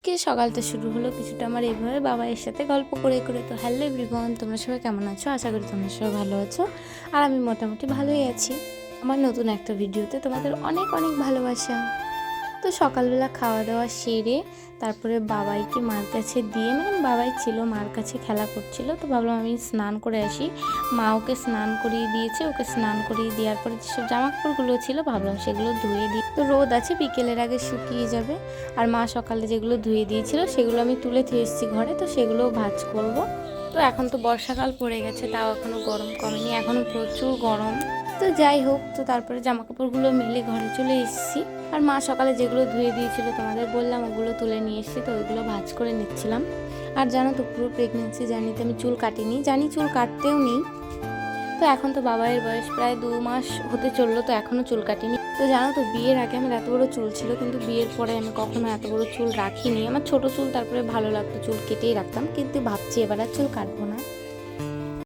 সকালটা শুরু হলো কিছুটা আমার এইভাবে বাবার সাথে গল্প করে করে। তো হ্যালো এভরিওয়ান, তোমরা সবাই কেমন আছো? আশা করি তোমরা সবাই ভালো আছো। আর আমি মোটামুটি ভালোই আছি। আমার নতুন একটা ভিডিওতে তোমাদের অনেক অনেক ভালোবাসা। তো সকালবেলা খাওয়া দাওয়া সেরে তারপরে বাবাইকে মার কাছে দিয়ে, বাবাই ছিল মার কাছে খেলা করছিল, তো ভাবলাম আমি স্নান করে আসি। মা ওকে স্নান করিয়ে দিয়েছে, ওকে স্নান করিয়ে দেওয়ার পরে যেসব জামা কাপড়গুলো ছিল ভাবলাম সেগুলো ধুয়ে দিই, তো রোদ আছে বিকেলের আগে শুকিয়ে যাবে। আর মা সকালে যেগুলো ধুয়ে দিয়েছিল সেগুলো আমি তুলে দিয়ে এসেছি ঘরে, তো সেগুলোও ভাঁজ করব। তো এখন তো বর্ষাকাল পড়ে গেছে, তাও এখনও গরম কমেনি, এখনও প্রচুর গরম। তো যাই হোক, তো তারপরে জামা কাপড়গুলো মেলে ঘরে চলে এসেছি। আর মা সকালে যেগুলো ধুয়ে দিয়েছিল তোমাদের বললাম, ওগুলো তুলে নিয়ে এসেছি, তো ওইগুলো ভাঁজ করে নিচ্ছিলাম। আর জানো তো, পুরো প্রেগনেন্সি জার্নিতে আমি চুল কাটিনি, জানি চুল কাটতেও নেই। তো এখন তো বাবাইয়ের বয়স প্রায় 2 মাস হতে চললো, তো এখনও চুল কাটিনি। তো জানো তো, বিয়ের আগে আমার এত বড় চুল ছিল, কিন্তু বিয়ের পরে আমি কখনো এত বড় চুল রাখিনি। আমার ছোট চুল, তারপরে ভালো লাগতো চুল কেটেই রাখতাম, কিন্তু ভাবছি এবার আর চুল কাটবো না।